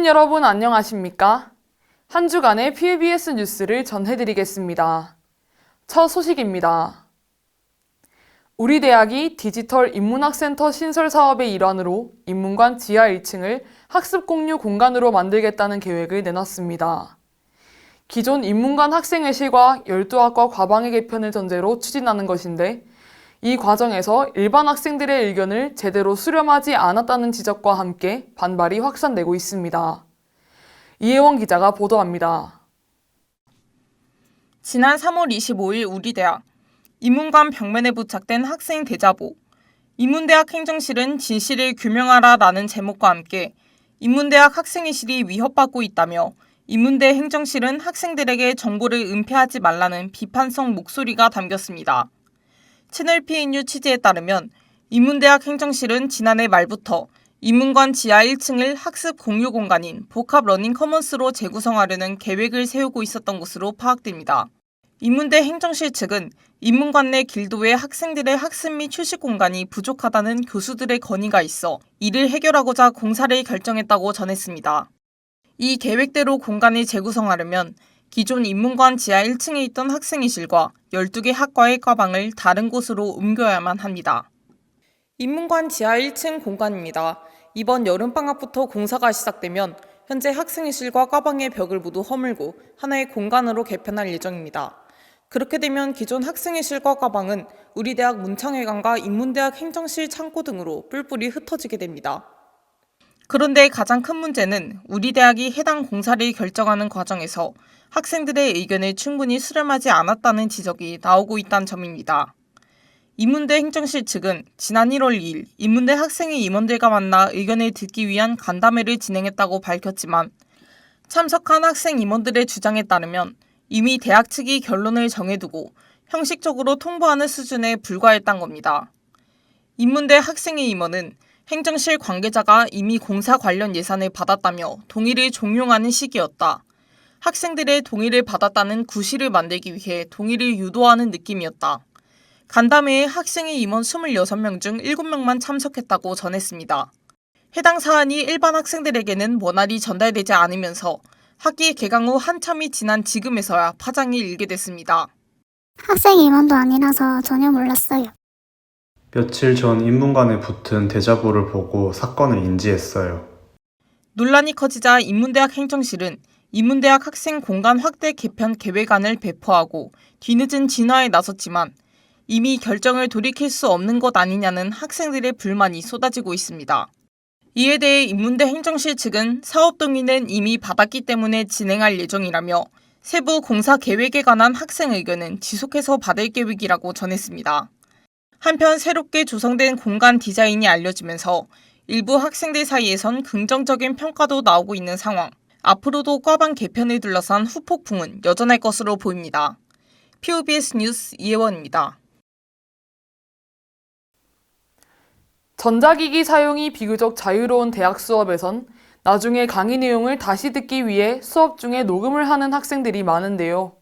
시민 여러분 안녕하십니까? 한 주간의 PBS 뉴스를 전해드리겠습니다. 첫 소식입니다. 우리 대학이 디지털 인문학센터 신설 사업의 일환으로 인문관 지하 1층을 학습 공유 공간으로 만들겠다는 계획을 내놨습니다. 기존 인문관 학생회실과 12학과 과방의 개편을 전제로 추진하는 것인데 이 과정에서 일반 학생들의 의견을 제대로 수렴하지 않았다는 지적과 함께 반발이 확산되고 있습니다. 이혜원 기자가 보도합니다. 지난 3월 25일 우리 대학 인문관 벽면에 부착된 학생 대자보 인문대학 행정실은 진실을 규명하라라는 제목과 함께 인문대학 학생회실이 위협받고 있다며 인문대 행정실은 학생들에게 정보를 은폐하지 말라는 비판성 목소리가 담겼습니다. 채널 PNU 취재에 따르면 인문대학 행정실은 지난해 말부터 인문관 지하 1층을 학습 공유 공간인 복합 러닝 커먼스로 재구성하려는 계획을 세우고 있었던 것으로 파악됩니다. 인문대 행정실 측은 인문관 내 길도에 학생들의 학습 및 휴식 공간이 부족하다는 교수들의 건의가 있어 이를 해결하고자 공사를 결정했다고 전했습니다. 이 계획대로 공간을 재구성하려면 기존 인문관 지하 1층에 있던 학생회실과 12개 학과의 과방을 다른 곳으로 옮겨야만 합니다. 인문관 지하 1층 공간입니다. 이번 여름방학부터 공사가 시작되면 현재 학생회실과 과방의 벽을 모두 허물고 하나의 공간으로 개편할 예정입니다. 그렇게 되면 기존 학생회실과 과방은 우리 대학 문창회관과 인문대학 행정실 창고 등으로 뿔뿔이 흩어지게 됩니다. 그런데 가장 큰 문제는 우리 대학이 해당 공사를 결정하는 과정에서 학생들의 의견을 충분히 수렴하지 않았다는 지적이 나오고 있다는 점입니다. 인문대 행정실 측은 지난 1월 2일 인문대 학생회 임원들과 만나 의견을 듣기 위한 간담회를 진행했다고 밝혔지만 참석한 학생 임원들의 주장에 따르면 이미 대학 측이 결론을 정해두고 형식적으로 통보하는 수준에 불과했던 겁니다. 인문대 학생회 임원은 행정실 관계자가 이미 공사 관련 예산을 받았다며 동의를 종용하는 시기였다. 학생들의 동의를 받았다는 구실을 만들기 위해 동의를 유도하는 느낌이었다. 간담회에 학생회 임원 26명 중 7명만 참석했다고 전했습니다. 해당 사안이 일반 학생들에게는 원활히 전달되지 않으면서 학기 개강 후 한참이 지난 지금에서야 파장이 일게 됐습니다. 학생 임원도 아니라서 전혀 몰랐어요. 며칠 전 인문관에 붙은 대자보를 보고 사건을 인지했어요. 논란이 커지자 인문대학 행정실은 인문대학 학생 공간 확대 개편 계획안을 배포하고 뒤늦은 진화에 나섰지만 이미 결정을 돌이킬 수 없는 것 아니냐는 학생들의 불만이 쏟아지고 있습니다. 이에 대해 인문대 행정실 측은 사업 동의는 이미 받았기 때문에 진행할 예정이라며 세부 공사 계획에 관한 학생 의견은 지속해서 받을 계획이라고 전했습니다. 한편 새롭게 조성된 공간 디자인이 알려지면서 일부 학생들 사이에선 긍정적인 평가도 나오고 있는 상황. 앞으로도 과방 개편을 둘러싼 후폭풍은 여전할 것으로 보입니다. PBS 뉴스 이혜원입니다. 전자기기 사용이 비교적 자유로운 대학 수업에선 나중에 강의 내용을 다시 듣기 위해 수업 중에 녹음을 하는 학생들이 많은데요.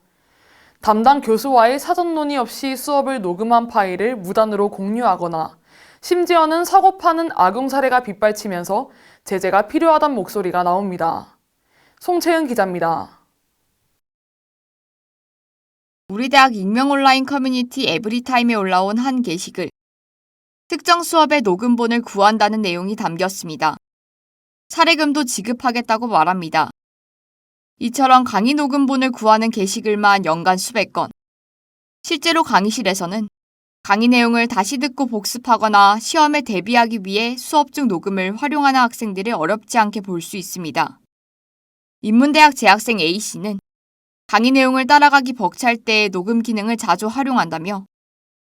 담당 교수와의 사전 논의 없이 수업을 녹음한 파일을 무단으로 공유하거나 심지어는 사고 파는 악용 사례가 빗발치면서 제재가 필요하다는 목소리가 나옵니다. 송채은 기자입니다. 우리 대학 익명 온라인 커뮤니티 에브리타임에 올라온 한 게시글. 특정 수업의 녹음본을 구한다는 내용이 담겼습니다. 사례금도 지급하겠다고 말합니다. 이처럼 강의 녹음본을 구하는 게시글만 연간 수백 건. 실제로 강의실에서는 강의 내용을 다시 듣고 복습하거나 시험에 대비하기 위해 수업 중 녹음을 활용하는 학생들을 어렵지 않게 볼 수 있습니다. 인문대학 재학생 A씨는 강의 내용을 따라가기 벅찰 때 녹음 기능을 자주 활용한다며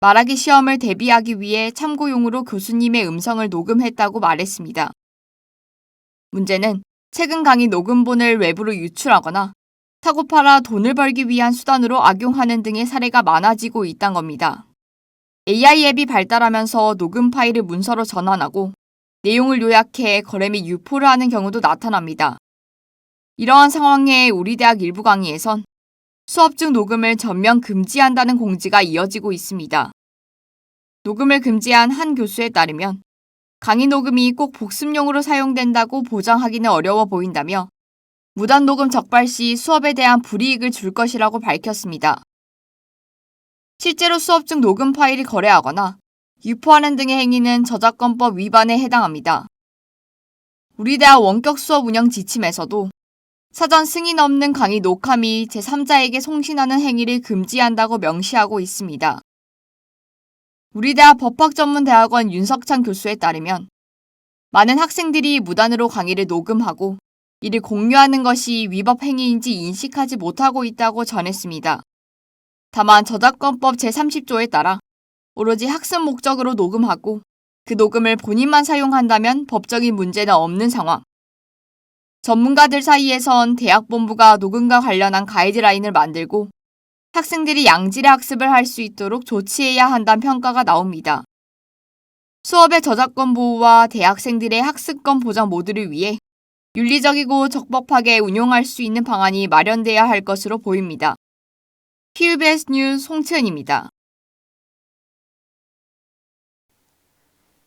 말하기 시험을 대비하기 위해 참고용으로 교수님의 음성을 녹음했다고 말했습니다. 문제는 최근 강의 녹음본을 외부로 유출하거나 사고 팔아 돈을 벌기 위한 수단으로 악용하는 등의 사례가 많아지고 있다는 겁니다. AI 앱이 발달하면서 녹음 파일을 문서로 전환하고 내용을 요약해 거래 및 유포를 하는 경우도 나타납니다. 이러한 상황에 우리 대학 일부 강의에선 수업 중 녹음을 전면 금지한다는 공지가 이어지고 있습니다. 녹음을 금지한 한 교수에 따르면 강의 녹음이 꼭 복습용으로 사용된다고 보장하기는 어려워 보인다며 무단 녹음 적발 시 수업에 대한 불이익을 줄 것이라고 밝혔습니다. 실제로 수업 중 녹음 파일을 거래하거나 유포하는 등의 행위는 저작권법 위반에 해당합니다. 우리 대학 원격 수업 운영 지침에서도 사전 승인 없는 강의 녹화 및 제3자에게 송신하는 행위를 금지한다고 명시하고 있습니다. 우리 대학 법학전문대학원 윤석찬 교수에 따르면 많은 학생들이 무단으로 강의를 녹음하고 이를 공유하는 것이 위법 행위인지 인식하지 못하고 있다고 전했습니다. 다만 저작권법 제30조에 따라 오로지 학습 목적으로 녹음하고 그 녹음을 본인만 사용한다면 법적인 문제는 없는 상황. 전문가들 사이에선 대학 본부가 녹음과 관련한 가이드라인을 만들고 학생들이 양질의 학습을 할 수 있도록 조치해야 한다는 평가가 나옵니다. 수업의 저작권 보호와 대학생들의 학습권 보장 모두를 위해 윤리적이고 적법하게 운용할 수 있는 방안이 마련돼야 할 것으로 보입니다. PBS 뉴스 송채은입니다.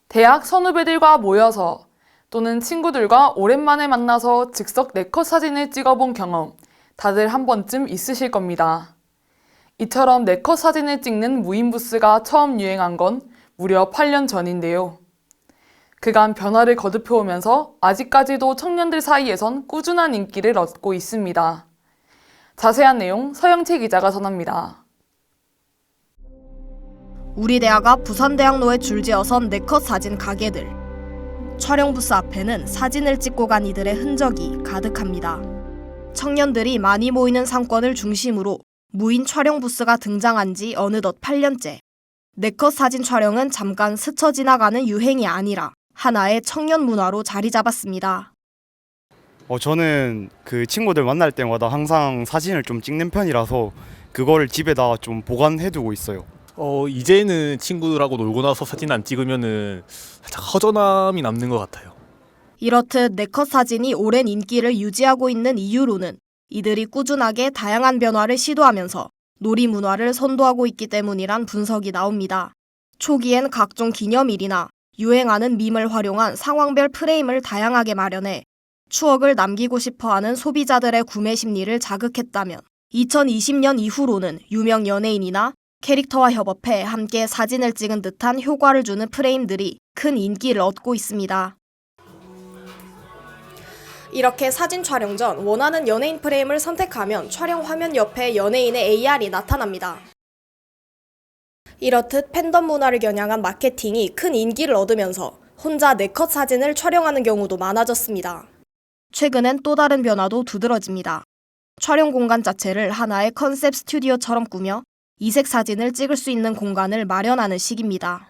대학 선후배들과 모여서 또는 친구들과 오랜만에 만나서 즉석 네컷 사진을 찍어본 경험 다들 한 번쯤 있으실 겁니다. 이처럼 네컷 사진을 찍는 무인 부스가 처음 유행한 건 무려 8년 전인데요. 그간 변화를 거듭해오면서 아직까지도 청년들 사이에선 꾸준한 인기를 얻고 있습니다. 자세한 내용 서영채 기자가 전합니다. 우리 대학 앞 부산대학로에 줄지어선 네컷 사진 가게들. 촬영 부스 앞에는 사진을 찍고 간 이들의 흔적이 가득합니다. 청년들이 많이 모이는 상권을 중심으로 무인 촬영 부스가 등장한 지 어느덧 8년째. 네컷 사진 촬영은 잠깐 스쳐 지나가는 유행이 아니라 하나의 청년 문화로 자리 잡았습니다. 저는 그 친구들 만날 때마다 항상 사진을 좀 찍는 편이라서 그거를 집에다 좀 보관해두고 있어요. 이제는 친구들하고 놀고 나서 사진 안 찍으면은 살짝 허전함이 남는 것 같아요. 이렇듯 네컷 사진이 오랜 인기를 유지하고 있는 이유로는 이들이 꾸준하게 다양한 변화를 시도하면서 놀이 문화를 선도하고 있기 때문이란 분석이 나옵니다. 초기엔 각종 기념일이나 유행하는 밈을 활용한 상황별 프레임을 다양하게 마련해 추억을 남기고 싶어하는 소비자들의 구매 심리를 자극했다면 2020년 이후로는 유명 연예인이나 캐릭터와 협업해 함께 사진을 찍은 듯한 효과를 주는 프레임들이 큰 인기를 얻고 있습니다. 이렇게 사진 촬영 전 원하는 연예인 프레임을 선택하면 촬영 화면 옆에 연예인의 AR이 나타납니다. 이렇듯 팬덤 문화를 겨냥한 마케팅이 큰 인기를 얻으면서 혼자 네컷 사진을 촬영하는 경우도 많아졌습니다. 최근엔 또 다른 변화도 두드러집니다. 촬영 공간 자체를 하나의 컨셉 스튜디오처럼 꾸며 이색 사진을 찍을 수 있는 공간을 마련하는 시기입니다.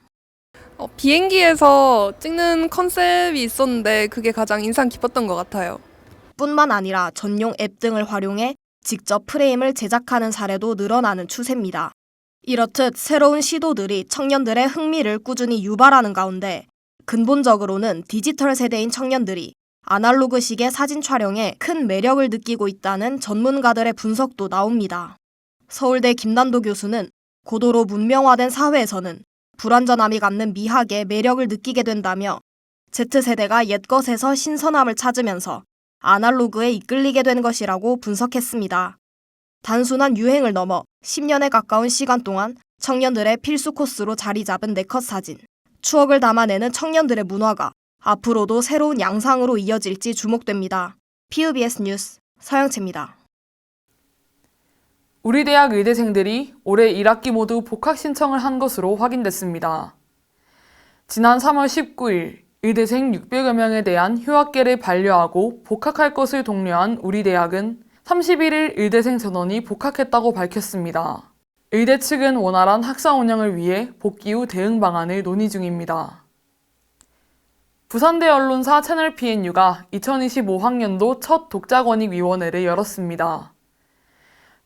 비행기에서 찍는 컨셉이 있었는데 그게 가장 인상 깊었던 것 같아요. 뿐만 아니라 전용 앱 등을 활용해 직접 프레임을 제작하는 사례도 늘어나는 추세입니다. 이렇듯 새로운 시도들이 청년들의 흥미를 꾸준히 유발하는 가운데 근본적으로는 디지털 세대인 청년들이 아날로그식의 사진 촬영에 큰 매력을 느끼고 있다는 전문가들의 분석도 나옵니다. 서울대 김난도 교수는 고도로 문명화된 사회에서는 불완전함이 갖는 미학의 매력을 느끼게 된다며 Z세대가 옛것에서 신선함을 찾으면서 아날로그에 이끌리게 된 것이라고 분석했습니다. 단순한 유행을 넘어 10년에 가까운 시간 동안 청년들의 필수 코스로 자리 잡은 네컷 사진. 추억을 담아내는 청년들의 문화가 앞으로도 새로운 양상으로 이어질지 주목됩니다. PBS 뉴스 서영채입니다. 우리 대학 의대생들이 올해 1학기 모두 복학 신청을 한 것으로 확인됐습니다. 지난 3월 19일 의대생 600여 명에 대한 휴학계를 반려하고 복학할 것을 독려한 우리 대학은 31일 의대생 전원이 복학했다고 밝혔습니다. 의대 측은 원활한 학사 운영을 위해 복귀 후 대응 방안을 논의 중입니다. 부산대 언론사 채널 PNU가 2025학년도 첫 독자권익위원회를 열었습니다.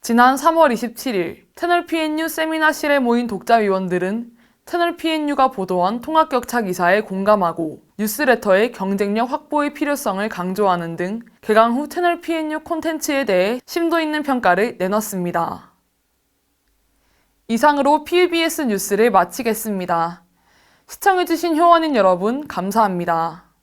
지난 3월 27일 채널 PNU 세미나실에 모인 독자위원들은 채널 PNU가 보도한 통합격차 기사에 공감하고 뉴스레터의 경쟁력 확보의 필요성을 강조하는 등 개강 후 채널 PNU 콘텐츠에 대해 심도 있는 평가를 내놨습니다. 이상으로 PBS 뉴스를 마치겠습니다. 시청해주신 효원인 여러분, 감사합니다.